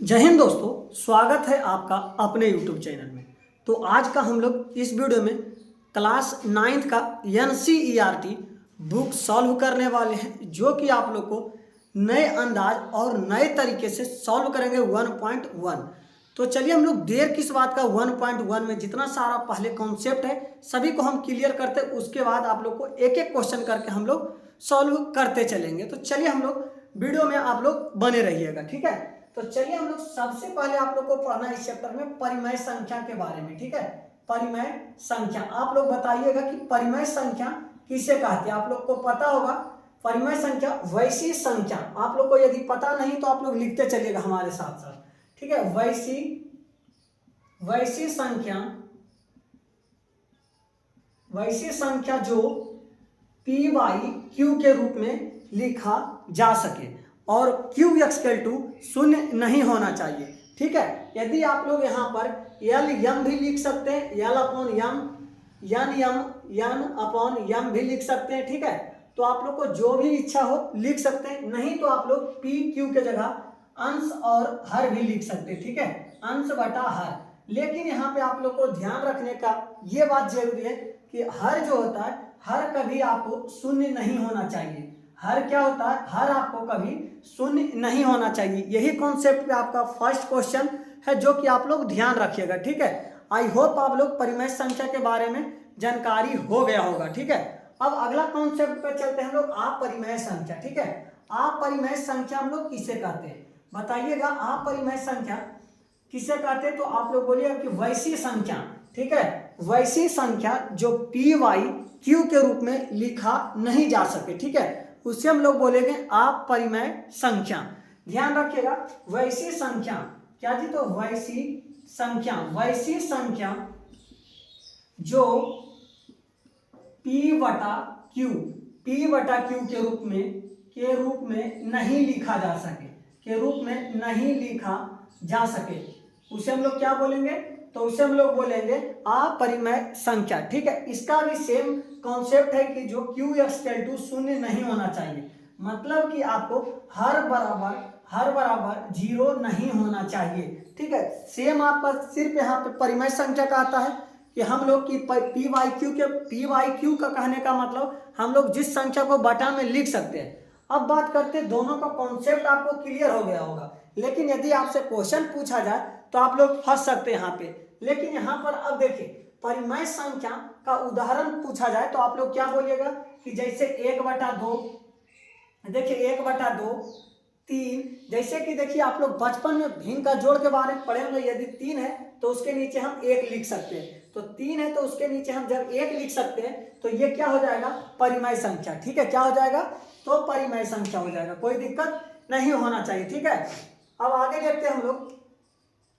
जय हिंद दोस्तों, स्वागत है आपका अपने YouTube चैनल में। तो आज का हम लोग इस वीडियो में क्लास 9th का NCERT बुक सॉल्व करने वाले हैं, जो कि आप लोग को नए अंदाज और नए तरीके से सॉल्व करेंगे 1.1। तो चलिए हम लोग देर किस बात का 1.1 में जितना सारा पहले कॉन्सेप्ट है सभी को हम क्लियर करते, उसके बाद आप लोग को एक एक क्वेश्चन करके हम लोग सॉल्व करते चलेंगे। तो चलिए हम लोग वीडियो में आप लोग बने रहिएगा, ठीक है। तो चलिए हम लोग सबसे पहले आप लोग को पढ़ना है इस चैप्टर में परिमेय संख्या के बारे में, ठीक है। परिमेय संख्या आप लोग बताइएगा कि परिमेय संख्या किसे कहते हैं। आप लोग को पता होगा परिमेय संख्या वैसी संख्या, आप लोग को यदि पता नहीं तो आप लोग लिखते चलिएगा हमारे साथ साथ, ठीक है। वैसी संख्या जो पी बाई क्यू के रूप में लिखा जा सके और क्यू एक्सकल टू शून्य नहीं होना चाहिए, ठीक है। यदि आप लोग यहाँ पर यल यम भी लिख सकते हैं, यल अपॉन यम, यन अपॉन यम भी लिख सकते हैं, ठीक है। तो आप लोग को जो भी इच्छा हो लिख सकते हैं, नहीं तो आप लोग पी क्यू के जगह अंश और हर भी लिख सकते हैं, ठीक है, अंश बटा हर। लेकिन यहाँ पे आप लोग को ध्यान रखने का ये बात जरूरी है कि हर जो होता है, हर कभी आपको शून्य नहीं होना चाहिए। हर क्या होता है, हर आपको कभी शून्य नहीं होना चाहिए। यही कॉन्सेप्ट पे आपका फर्स्ट क्वेश्चन है, जो कि आप लोग ध्यान रखिएगा, ठीक है। आई होप आप लोग परिमेय संख्या के बारे में जानकारी हो गया होगा, ठीक है। अब अगला कॉन्सेप्ट पे चलते हैं हम लोग, अपरिमेय संख्या, ठीक है। अपरिमेय संख्या हम लोग किसे कहते हैं बताइएगा। अपरिमेय संख्या किसे कहते हैं तो आप लोग बोलिएगा कि वैसी संख्या, ठीक है, वैसी संख्या जो पी वाई क्यू के रूप में लिखा नहीं जा सके, ठीक है, उससे हम लोग बोलेंगे अपरिमेय संख्या। ध्यान रखिएगा वैसी संख्या क्या जी, तो वैसी संख्या जो P बटा क्यू के रूप में नहीं लिखा जा सके, उसे हम लोग क्या बोलेंगे, तो उसे हम लोग बोलेंगे अपरिमेय संख्या, ठीक है। इसका भी सेम कॉन्सेप्ट है कि जो क्यू एक्सकल टू शून्य नहीं होना चाहिए, मतलब कि आपको हर बराबर जीरो नहीं होना चाहिए, ठीक है। सेम आपका सिर्फ यहाँ पे परिमेय संख्या का आता है कि हम लोग की पी वाई क्यू का कहने का मतलब हम लोग जिस संख्या को बटा में लिख सकते हैं। अब बात करते हैं, दोनों का कॉन्सेप्ट आपको क्लियर हो गया होगा, लेकिन यदि आपसे क्वेश्चन पूछा जाए तो आप लोग फंस सकते हैं यहाँ पे। लेकिन यहाँ पर अब देखिए परिमेय संख्या का उदाहरण पूछा जाए तो आप लोग क्या बोलिएगा कि जैसे 1/2, देखिए 1/2 3, जैसे कि देखिए आप लोग बचपन में भिन्न का जोड़ के बारे में पढ़े होंगे। यदि 3 है तो उसके नीचे हम 1 लिख सकते हैं, तो 3 है तो उसके नीचे हम जब 1 लिख सकते हैं तो ये क्या हो जाएगा, परिमेय संख्या, ठीक है। क्या हो जाएगा, तो परिमेय संख्या हो जाएगा, कोई दिक्कत नहीं होना चाहिए, ठीक है। अब आगे देखते हैं हम लोग,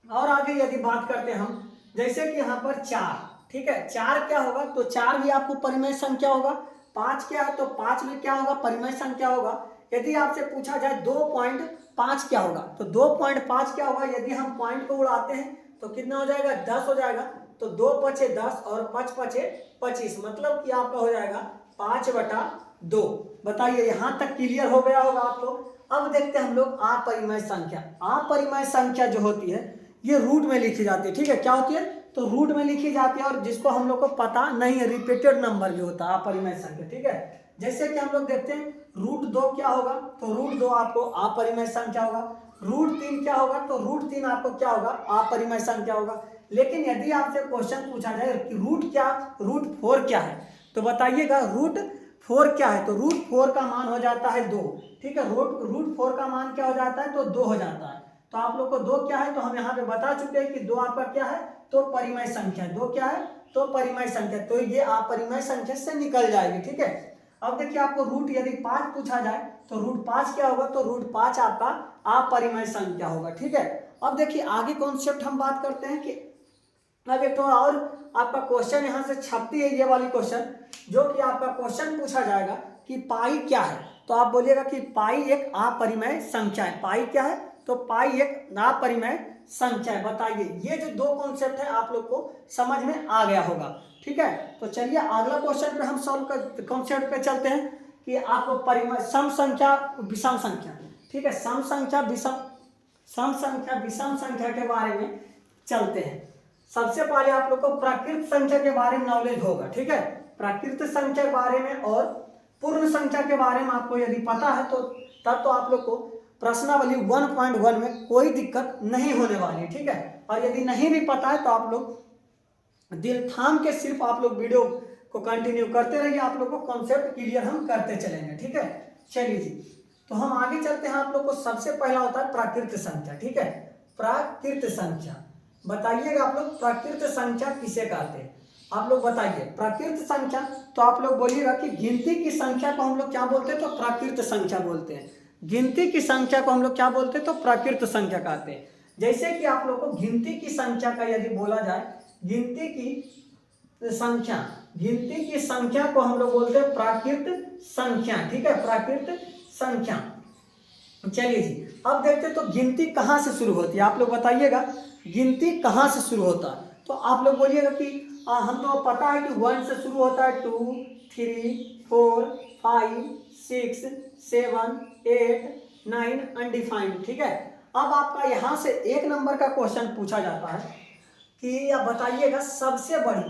और आगे यदि बात करते हैं हम, जैसे कि यहाँ पर 4, ठीक है, 4 क्या होगा, तो 4 भी आपको परिमेय संख्या होगा। 5 क्या है, तो 5 भी क्या होगा, परिमेय संख्या होगा। यदि आपसे पूछा जाए 2.5 क्या होगा, तो 2.5 क्या होगा, यदि हम पॉइंट को उड़ाते हैं तो कितना हो जाएगा, 10 हो जाएगा। तो 2 पचे 10 और 5 पचे 25, मतलब कि आपका हो जाएगा 5/2। बताइए यहाँ तक क्लियर हो गया होगा आप लोग। अब देखते हैं हम लोग अपरिमेय संख्या। अपरिमेय संख्या जो होती है ये रूट में लिखी जाती है, ठीक है। क्या होती है, तो रूट में लिखी जाती है, और जिसको हम लोग को पता नहीं है, रिपीटेड नंबर भी होता है अपरिमेय संख्या, ठीक है। जैसे कि हम लोग देखते हैं √2 क्या होगा, तो √2 आपको अपरिमेय संख्या होगा। √3 क्या होगा, तो √3 आपको क्या होगा, अपरिमेय संख्या होगा। लेकिन यदि आपसे क्वेश्चन पूछा जाए कि √4 क्या है, तो बताइएगा √4 क्या है, तो √4 का मान हो जाता है 2, ठीक है। √4 का मान क्या हो जाता है, तो 2 हो जाता है। तो आप लोग को 2 क्या है, तो हम यहाँ पे बता चुके हैं कि 2 आपका क्या है, तो परिमेय संख्या। 2 क्या है, तो परिमेय संख्या, तो ये अपरिमेय संख्या से निकल जाएगी, ठीक है। अब देखिए आपको रूट यदि 5 पूछा जाए तो √5 क्या होगा, तो √5 आपका अपरिमेय संख्या होगा, ठीक है। अब देखिए आगे कॉन्सेप्ट हम बात करते हैं कि अब एक तो और आपका क्वेश्चन यहाँ से छपती है, ये वाली क्वेश्चन, जो कि आपका क्वेश्चन पूछा जाएगा कि पाई क्या है, तो आप बोलिएगा कि पाई एक अपरिमेय संख्या है। पाई क्या है, तो पाई एक अपरिमेय संख्या है। बताइए ये जो दो कॉन्सेप्ट है आप लोग को समझ में आ गया होगा, ठीक है। तो चलिए अगला क्वेश्चन पे हम सॉल्व कर कॉन्सेप्ट पे चलते हैं कि आपको परिमेय सम संख्या विषम संख्या, ठीक है, सम संख्या विषम सम संख्या विषम संख्या के बारे में चलते हैं। सबसे पहले आप लोग को प्राकृत संख्या के बारे में नॉलेज होगा, ठीक है। प्राकृत संख्या के बारे में और पूर्ण संख्या के बारे में आपको यदि पता है तो तब तो आप लोग को प्रश्नावली 1.1 में कोई दिक्कत नहीं होने वाली, ठीक है। और यदि नहीं भी पता है तो आप लोग दिल थाम के सिर्फ आप लोग वीडियो को कंटिन्यू करते रहिए, आप लोग को कॉन्सेप्ट क्लियर हम करते चलेंगे, ठीक है। चलिए जी, तो हम आगे चलते हैं। आप लोग को सबसे पहला होता है प्राकृत संख्या, ठीक है। प्राकृत संख्या बताइएगा आप लोग, प्राकृत संख्या किसे कहते हैं? आप लोग बताइए प्राकृत संख्या। तो आप लोग बोलिएगा कि गिनती की संख्या को हम लोग क्या बोलते हैं? तो प्राकृत संख्या बोलते हैं। गिनती की संख्या को हम लोग क्या बोलते हैं? तो प्राकृत संख्या कहते हैं। जैसे कि आप लोग को गिनती की संख्या का यदि बोला जाए, गिनती की संख्या को हम लोग बोलते हैं प्राकृत संख्या, ठीक है, प्राकृत संख्या। चलिए जी, अब देखते हैं तो गिनती कहाँ से शुरू होती है? आप लोग बताइएगा गिनती कहाँ से शुरू होता है? तो आप लोग बोलिएगा कि हम तो पता है कि 1 से शुरू होता है, 2, 3, 4, 5, 6, 7, 8, 9 अनडिफाइंड, ठीक है। अब आपका यहाँ से 1 नंबर का क्वेश्चन पूछा जाता है कि आप बताइएगा सबसे बड़ी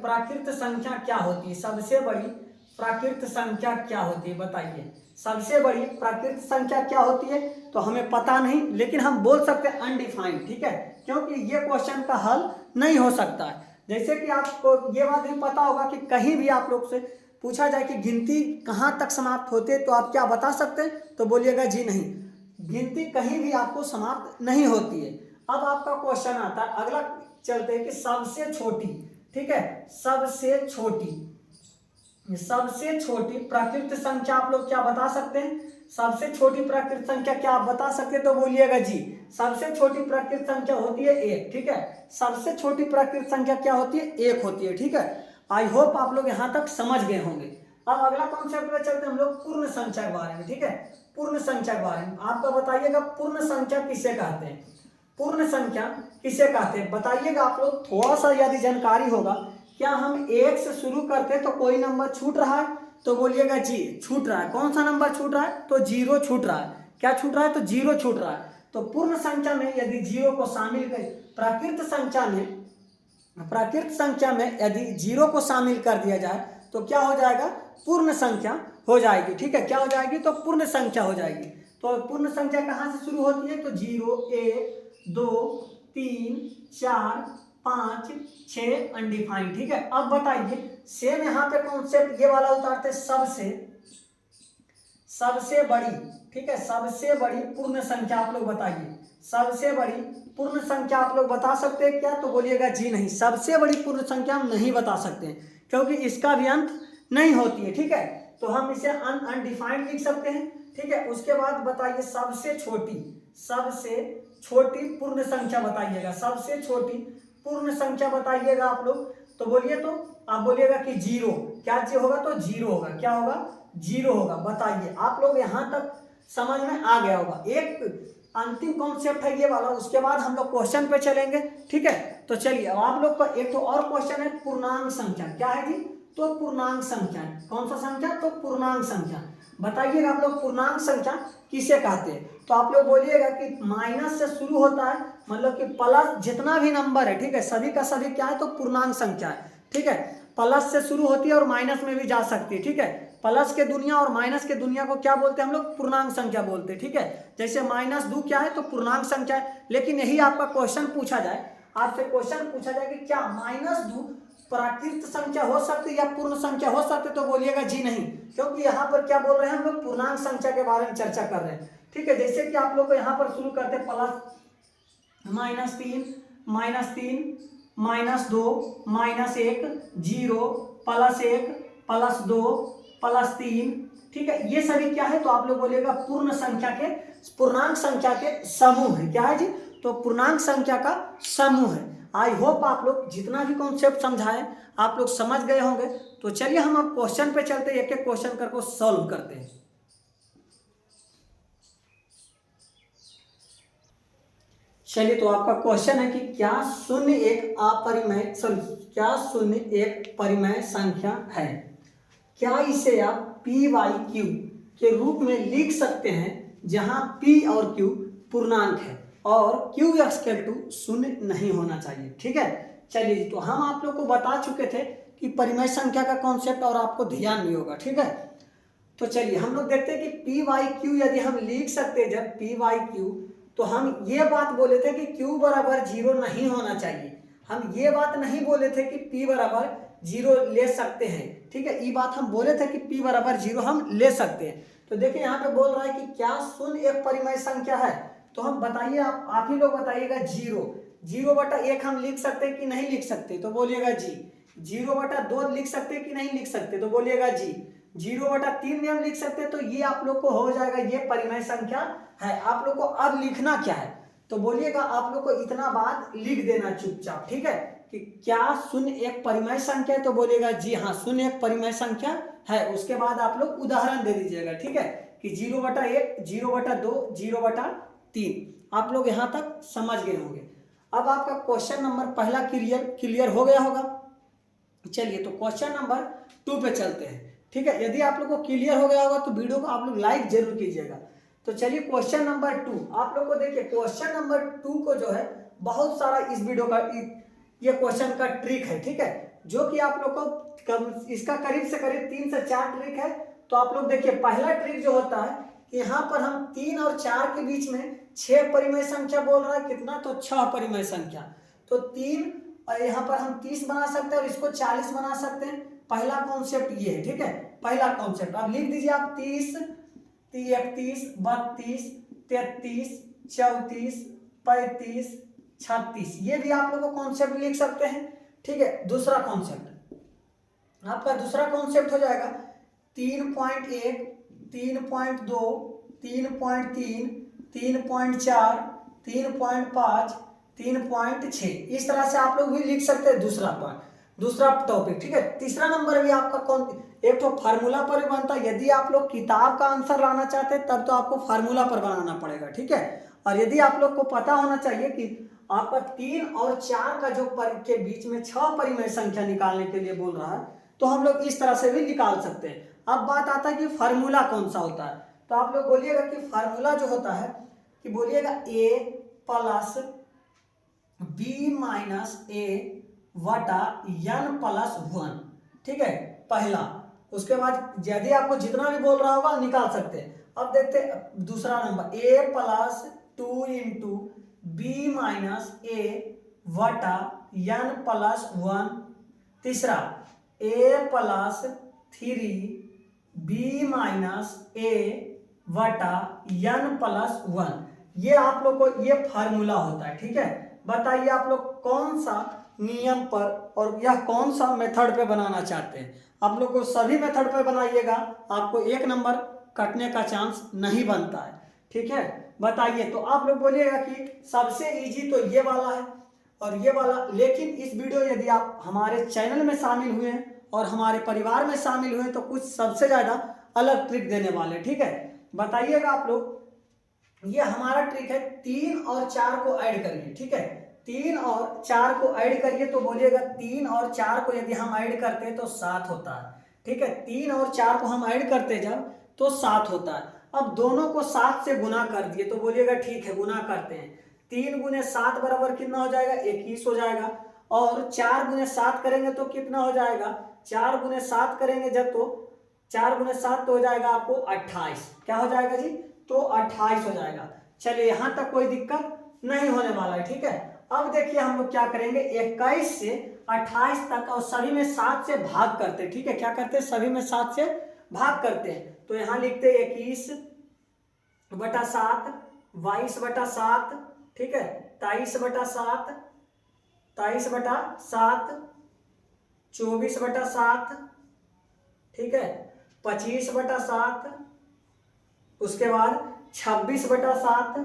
प्राकृत संख्या क्या होती है? सबसे बड़ी प्राकृत संख्या क्या होती है बताइए? सबसे बड़ी प्राकृत संख्या क्या होती है? तो हमें पता नहीं, लेकिन हम बोल सकते हैं अनडिफाइंड, ठीक है, क्योंकि ये क्वेश्चन का हल नहीं हो सकता है। जैसे कि आपको ये बात भी पता होगा कि कहीं भी आप लोग से पूछा जाए कि गिनती कहाँ तक समाप्त होती है, तो आप क्या बता सकते हैं? तो बोलिएगा जी नहीं, गिनती कहीं भी आपको समाप्त नहीं होती है। अब आपका क्वेश्चन आता है, अगला चलते हैं कि सबसे छोटी, ठीक है, सबसे छोटी प्राकृत संख्या आप लोग क्या बता सकते हैं? सबसे छोटी प्राकृत संख्या क्या आप बता सकते हैं? तो बोलिएगा जी, सबसे छोटी प्राकृत संख्या होती है 1, ठीक है। सबसे छोटी प्राकृत संख्या क्या होती है? 1 होती है, ठीक है। आई होप आप लोग यहाँ तक समझ गए होंगे। अब अगला कॉन्सेप्ट में चलते हैं हम लोग पूर्ण संख्या के बारे में, ठीक है। पूर्ण संख्या के बारे में आपका बताइएगा, पूर्ण संख्या किसे कहते हैं? पूर्ण संख्या किसे कहते हैं बताइएगा आप लोग। थोड़ा सा यदि जानकारी होगा, क्या हम 1 से शुरू करते तो कोई नंबर छूट रहा है? तो बोलिएगा जी छूट रहा है। कौन सा नंबर छूट रहा है? तो 0 छूट रहा है। क्या छूट रहा है? तो 0 छूट रहा है। तो पूर्ण संख्या में यदि 0 को शामिल करें, प्राकृत संख्या में यदि 0 को शामिल कर दिया जाए तो क्या हो जाएगा? पूर्ण संख्या हो जाएगी, ठीक है। क्या हो जाएगी? तो पूर्ण संख्या हो जाएगी। तो पूर्ण संख्या कहाँ से शुरू होती है? तो 0, 1, 2, 3, 4, 5, 6 अनडिफाइंड, ठीक है। अब बताइए सेम यहाँ पे कॉन्सेप्ट ये वाला उतारते, सबसे बड़ी, ठीक है, सबसे बड़ी पूर्ण संख्या आप लोग बताइए। सबसे बड़ी पूर्ण संख्या आप लोग बता सकते हैं क्या? तो बोलिएगा जी नहीं, सबसे बड़ी पूर्ण संख्या हम नहीं बता सकते हैं, क्योंकि इसका भी अंत नहीं होती है, ठीक है। तो हम इसे अनडिफाइंड लिख सकते हैं, ठीक है। उसके बाद बताइए सबसे छोटी पूर्ण संख्या बताइएगा। सबसे छोटी पूर्ण संख्या बताइएगा आप लोग। तो बोलिए, तो आप बोलिएगा कि 0। क्या होगा? तो 0 होगा। क्या होगा? 0 होगा। बताइए आप लोग यहाँ तक समझ में आ गया होगा। एक अंतिम कॉन्सेप्ट है ये वाला, उसके बाद हम लोग क्वेश्चन पे चलेंगे, ठीक है। तो चलिए अब आप लोग का एक तो और क्वेश्चन है पूर्णांक संख्या। क्या है जी? तो पूर्णांक संख्या। कौन सा संख्या? तो पूर्णांक संख्या। बताइएगा आप लोग पूर्णांक संख्या किसे कहते हैं? तो आप लोग बोलिएगा कि माइनस से शुरू होता है, मतलब कि प्लस जितना भी नंबर है, ठीक है, सभी का सभी क्या है? तो पूर्णांक संख्या है, ठीक है। प्लस से शुरू होती है और माइनस में भी जा सकती है, ठीक है। प्लस के दुनिया और माइनस के दुनिया को क्या बोलते हैं हम लोग? पूर्णांक संख्या बोलते हैं, ठीक है। जैसे -2 क्या है? तो पूर्णांक संख्या है। लेकिन यही आपका क्वेश्चन पूछा जाए, आपसे क्वेश्चन पूछा जाए कि क्या -2 प्राकृत संख्या हो सकती है या पूर्ण संख्या हो सकती है? तो बोलिएगा जी नहीं, क्योंकि यहाँ पर क्या बोल रहे हैं हम लोग? पूर्णांक संख्या के बारे में चर्चा कर रहे हैं, ठीक है। जैसे कि आप लोग को यहाँ पर शुरू करते हैं प्लस -3, -2, -1, 0, +1, +2, +3, ठीक है। ये सभी क्या है? तो आप लोग बोलिएगा पूर्णांक संख्या के समूह है। क्या है जी? तो पूर्णांक संख्या का समूह है। आई होप आप लोग जितना भी कॉन्सेप्ट समझाए आप लोग समझ गए होंगे। तो चलिए हम अब क्वेश्चन पे चलते हैं, एक एक क्वेश्चन करके सॉल्व करते हैं। चलिए, तो आपका क्वेश्चन है कि क्या 0 एक परिमेय संख्या है? क्या इसे आप p/q के रूप में लिख सकते हैं जहां P और Q पूर्णांक है और Q एक्सकल टू शून्य नहीं होना चाहिए। ठीक है, चलिए तो हम आप लोग को बता चुके थे कि परिमेय संख्या का कॉन्सेप्ट और आपको ध्यान भी होगा। ठीक है, तो चलिए हम लोग देखते हैं कि पी वाई क्यू यदि हम लिख सकते हैं जब पी वाई क्यू, तो हम ये बात बोले थे कि क्यू बराबर जीरो नहीं होना चाहिए। हम ये बात नहीं बोले थे कि पी बराबर जीरो ले सकते हैं। ठीक है, ये बात हम बोले थे कि पी बराबर जीरो हम ले सकते हैं। तो देखिए यहाँ पे बोल रहा है कि क्या शून्य एक परिमेय संख्या है, तो हम बताइए, आप ही लोग बताइएगा। जीरो बटा एक हम लिख सकते हैं कि नहीं लिख सकते, तो बोलिएगा जी। 0/2 लिख सकते हैं कि नहीं लिख सकते, तो बोलिएगा जी। 0/3 भी हम लिख सकते हैं, तो ये आप लोग को हो जाएगा, ये परिमेय संख्या है। आप लोग को अब लिखना क्या है, तो बोलिएगा आप लोग को इतना बात लिख देना चुपचाप। ठीक है, कि क्या शून्य एक परिमेय संख्या है, तो बोलिएगा जी हाँ शून्य एक परिमेय संख्या है। उसके बाद आप लोग उदाहरण दे दीजिएगा। ठीक है, कि 0/1, 0/2, 0/3 आप लोग यहाँ तक समझ गए होंगे। अब आपका क्वेश्चन नंबर पहला क्लियर हो गया होगा। चलिए तो क्वेश्चन नंबर 2 पे चलते हैं। ठीक है, यदि आप लोग को क्लियर हो गया होगा तो वीडियो को आप लोग लाइक जरूर कीजिएगा। तो चलिए क्वेश्चन नंबर 2 आप लोग को देखिए, क्वेश्चन नंबर 2 को जो है बहुत सारा इस वीडियो का ये क्वेश्चन का ट्रिक है। ठीक है, जो कि आप लोग को इसका करीब से करीब 3 से 4 ट्रिक है। तो आप लोग देखिए, पहला ट्रिक जो होता है कि यहाँ पर हम 3 और 4 के बीच में 6 परिमेय संख्या बोल रहा है, कितना, तो 6 परिमेय संख्या। तो 3 और यहाँ पर हम 30 बना सकते हैं और इसको 40 बना सकते हैं। पहला कॉन्सेप्ट ये है। ठीक है, पहला कॉन्सेप्ट अब लिख दीजिए आप। 30, 31, 32, 33, 34, 35, 36, ये भी आप लोग को कॉन्सेप्ट लिख सकते हैं। ठीक है, दूसरा कॉन्सेप्ट आपका दूसरा कॉन्सेप्ट हो जाएगा 3.1, 3.2, 3.3, 3.4, 3.5, 3.6, इस तरह से आप लोग भी लिख सकते हैं दूसरा टॉपिक। ठीक है, तीसरा नंबर भी आपका कौन, एक तो फार्मूला पर भी बनता है। यदि आप लोग किताब का आंसर लाना चाहते हैं तब तो आपको फार्मूला पर बनाना पड़ेगा। ठीक है, और यदि आप लोग को पता होना चाहिए कि आपका 3 और 4 का जो के बीच में 6 परिमेय संख्या निकालने के लिए बोल रहा है, तो हम लोग इस तरह से भी निकाल सकते हैं। अब बात आता है कि फार्मूला कौन सा होता है, तो आप लोग बोलिएगा कि फार्मूला जो होता है कि बोलिएगा a plus b minus a वटा n प्लस 1। ठीक है, पहला। उसके बाद यदि आपको जितना भी बोल रहा होगा निकाल सकते हैं। अब देखते हैं दूसरा number, a plus 2 into b minus a वटा n प्लस 1। तीसरा, a plus 3 b minus a वटा n प्लस 1। ये आप लोग को ये फार्मूला होता है। ठीक है, बताइए आप लोग कौन सा नियम पर और यह कौन सा मेथड पे बनाना चाहते हैं। आप लोग को सभी मेथड पे बनाइएगा, आपको 1 नंबर कटने का चांस नहीं बनता है। ठीक है, बताइए। तो आप लोग बोलिएगा कि सबसे इजी तो ये वाला है और ये वाला, लेकिन इस वीडियो यदि आप हमारे चैनल में शामिल हुए हैं और हमारे परिवार में शामिल हुए तो कुछ सबसे ज़्यादा अलग ट्रिक देने वाले। ठीक है, बताइएगा आप लोग। ये हमारा ट्रिक है, 3 और 4 को ऐड करिए। ठीक है, 3 और 4 को ऐड करिए, तो बोलिएगा 3 और 4 को यदि हम ऐड करते हैं तो 7 होता है। ठीक है, 3 और 4 को हम ऐड करते जब तो 7 होता है। अब दोनों को 7 से गुना कर दिए, तो बोलिएगा ठीक है गुना करते हैं। 3 गुने 7 बराबर कितना हो जाएगा, 21 हो जाएगा। और 4 गुने 7 करेंगे तो कितना हो जाएगा, 4 गुने 7 करेंगे जब, तो 4 गुने 7 तो हो जाएगा आपको 28। क्या हो जाएगा जी, तो 28 हो जाएगा। चलिए यहां तक कोई दिक्कत नहीं होने वाला है। ठीक है, अब देखिए हम लोग क्या करेंगे, 21 से 28 तक और सभी में 7 से भाग करते हैं। ठीक है, क्या करते हैं, सभी में 7 से भाग करते हैं। तो यहां लिखते हैं 21/7, 22/7, ठीक है, 23/7, 23/7, 24/7, ठीक है, 25/7, उसके बाद 26/7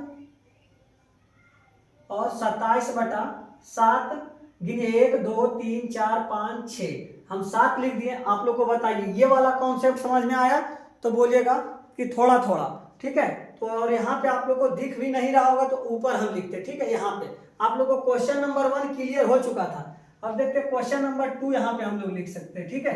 और 27/7। गिनिए 1 2 3 4 5 6, हम 7 लिख दिए। आप लोग को बताइए ये वाला कॉन्सेप्ट समझ में आया, तो बोलिएगा कि थोड़ा थोड़ा। ठीक है, तो और यहाँ पे आप लोग को दिख भी नहीं रहा होगा तो ऊपर हम लिखते। ठीक है, यहाँ पे आप लोग को क्वेश्चन नंबर 1 क्लियर हो चुका था। अब देखते हैं क्वेश्चन नंबर 2 यहाँ पे हम लोग लिख सकते हैं। ठीक है,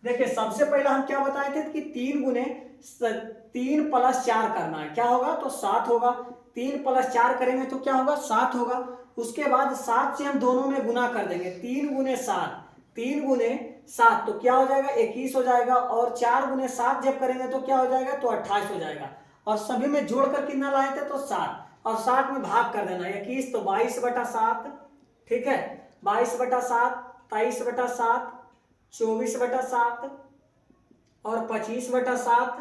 देखिए सबसे पहला हम क्या बताए थे कि 3 गुने 3 + 4 करना है, क्या होगा तो 7 होगा। 3 + 4 करेंगे तो क्या होगा 7 होगा। उसके बाद 7 से हम दोनों में गुना कर देंगे, 3 × 7, 3 × 7 तो क्या हो जाएगा 21 हो जाएगा। और 4 × 7 जब करेंगे तो क्या हो जाएगा तो 28 हो जाएगा। और सभी में जोड़कर कितना लाए थे तो 7, और 7 में भाग कर देना 21 तो 22/7, ठीक है 22/7, 23/7, 24/7 और 25/7,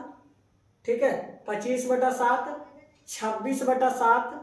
ठीक है 25/7, 26/7,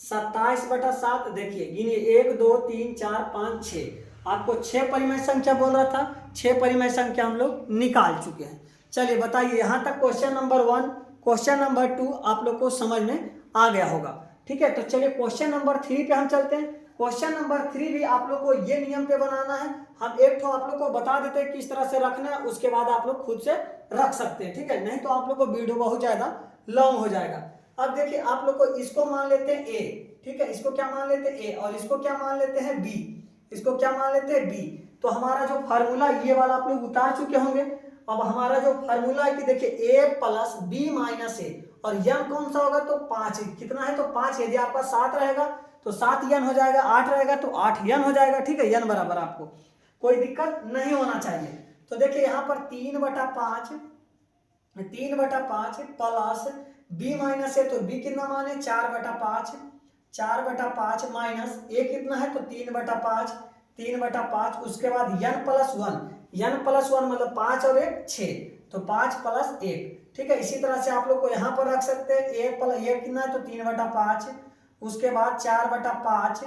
27/7। देखिए गिनिए 1 2 3 4 5 6, आपको 6 परिमेय संख्या बोल रहा था, 6 परिमेय संख्या हम लोग निकाल चुके हैं। चलिए बताइए यहाँ तक क्वेश्चन नंबर 1, क्वेश्चन नंबर 2 आप लोग को समझ में आ गया होगा, ठीक है। तो चलिए क्वेश्चन नंबर 3 पे हम चलते हैं। क्वेश्चन नंबर 3 भी आप लोग को ये नियम पे बनाना है। हम एक तो आप लोग को बता देते हैं किस तरह से रखना है, उसके बाद आप लोग खुद से रख सकते हैं, ठीक है, नहीं तो आप लोग को वीडियो बहुत ज्यादा लॉन्ग हो जाएगा। अब देखिए आप लोग को इसको मान लेते हैं ए, ठीक है, इसको क्या मान लेते हैं ए, और इसको क्या मान लेते हैं बी, इसको क्या मान लेते हैं बी। तो हमारा जो फार्मूला ये वाला आप लोग उतार चुके होंगे। अब हमारा जो फार्मूला है कि देखिए a + b - a, और n कौन सा होगा तो 5, कितना है तो 5। यदि आपका 7 रहेगा तो 7n हो जाएगा, 8 रहेगा तो 8n हो जाएगा, ठीक है, n बराबर आपको कोई दिक्कत नहीं होना चाहिए। तो देखिए यहाँ पर 3/5 प्लस b - a, तो b कितना माने 4/5, 4/5 माइनस a कितना है तो 3/5, 3/5। उसके बाद n + 1, n + 1 मतलब 5 और 1 6, तो 5 + 1, ठीक है। इसी तरह से आप लोग को यहाँ पर रख सकते हैं a कितना है तो 3/5, उसके बाद 4/5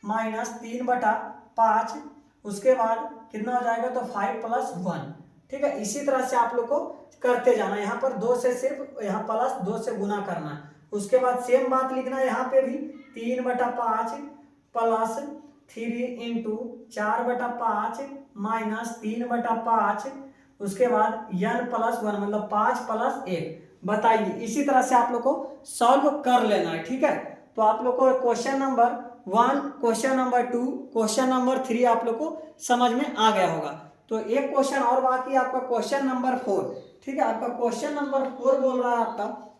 माइनस 3/5, उसके बाद कितना हो जाएगा तो 5 + 1, ठीक है। इसी तरह से आप लोग को करते जाना, यहाँ पर 2 से सिर्फ यहाँ प्लस 2 से गुना करना है। उसके बाद सेम बात लिखना है यहाँ पे भी 3/5 प्लस 3 × 4/5 माइनस 3/5, उसके बाद n + 1 मतलब 5 + 1। बताइए इसी तरह से आप लोग को सॉल्व कर लेना है, ठीक है। तो आप लोग को question number 1, question number 2, question number 3 आप लोग को समझ में आ गया होगा। तो एक क्वेश्चन और बाकी आपका क्वेश्चन नंबर 4, ठीक है। आपका क्वेश्चन नंबर 4 बोल रहा है आपका,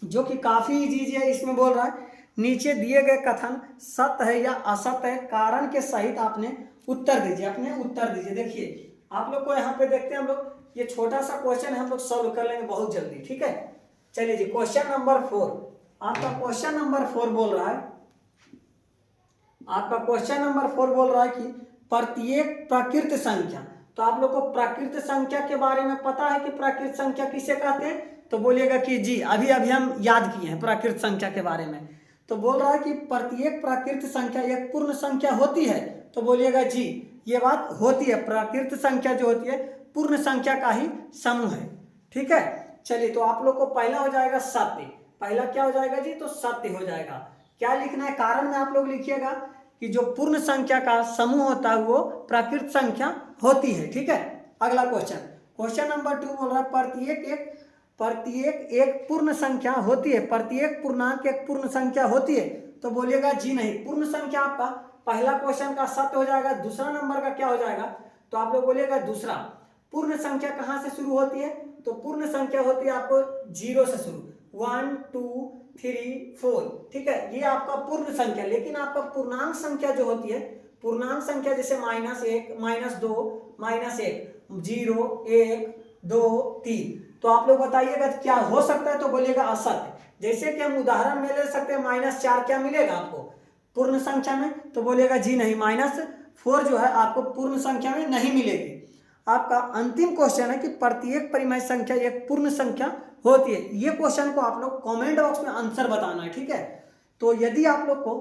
जो कि काफी इजी है। इसमें बोल रहा है नीचे दिए गए कथन सत्य है या असत्य है, कारण के सहित आपने उत्तर दीजिए, अपने उत्तर दीजिए। देखिए आप लोग को यहाँ पे देखते हैं हम लोग, ये छोटा सा क्वेश्चन हम लोग सॉल्व कर लेंगे बहुत जल्दी, ठीक है। चलिए जी क्वेश्चन नंबर 4, आपका क्वेश्चन नंबर 4 बोल रहा है, आपका क्वेश्चन नंबर 4 बोल रहा है कि प्रत्येक प्राकृत संख्या। तो आप लोग को प्राकृत संख्या के बारे में पता है कि प्राकृत संख्या किसे कहते हैं, तो बोलिएगा कि जी अभी अभी हम याद किए हैं प्राकृत संख्या के बारे में। तो बोल रहा है कि प्रत्येक प्राकृत संख्या एक पूर्ण संख्या होती है, तो बोलिएगा जी ये बात होती है, प्राकृत संख्या जो होती है पूर्ण संख्या का ही समूह है, ठीक है। चलिए तो आप लोग को पहला हो जाएगा सत्य, पहला क्या हो जाएगा जी तो सत्य हो जाएगा। क्या लिखना है कारण में आप लोग लिखिएगा कि जो पूर्ण संख्या का समूह होता है वो प्राकृत संख्या होती है, ठीक है। अगला क्वेश्चन, क्वेश्चन नंबर 2 बोल रहा है प्रत्येक एक पूर्ण संख्या होती है, प्रत्येक पूर्णांक एक पूर्ण संख्या होती है, तो बोलिएगा जी नहीं। पूर्ण संख्या आपका पहला क्वेश्चन का सत्य हो जाएगा, दूसरा नंबर का क्या हो जाएगा तो आप लोग बोलिएगा दूसरा। पूर्ण संख्या कहाँ से शुरू होती है तो पूर्ण संख्या होती है आपको 0 से शुरू, 1 2 3 4, ठीक है, ये आपका पूर्ण संख्या। लेकिन आपका पूर्णांक संख्या जो होती है, पूर्णांक संख्या जैसे -1 -2 -1 0 1 2 3, तो आप लोग बताइएगा क्या हो सकता है तो बोलिएगा असत्य। जैसे कि हम उदाहरण में ले सकते हैं -4 क्या मिलेगा आपको पूर्ण संख्या में, तो बोलिएगा जी नहीं, -4 जो है आपको पूर्ण संख्या में नहीं मिलेगी। आपका अंतिम क्वेश्चन है कि प्रत्येक परिमेय संख्या एक पूर्ण संख्या होती है। ये क्वेश्चन को आप लोग कमेंट बॉक्स में आंसर बताना है, ठीक है। तो यदि आप लोग को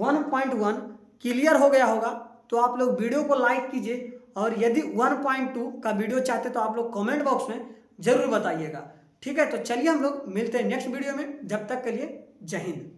1.1 क्लियर हो गया होगा तो आप लोग वीडियो को लाइक कीजिए, और यदि 1.2 का वीडियो चाहते तो आप लोग कमेंट बॉक्स में जरूर बताइएगा, ठीक है। तो चलिए हम लोग मिलते हैं नेक्स्ट वीडियो में, जब तक के लिए जय हिंद।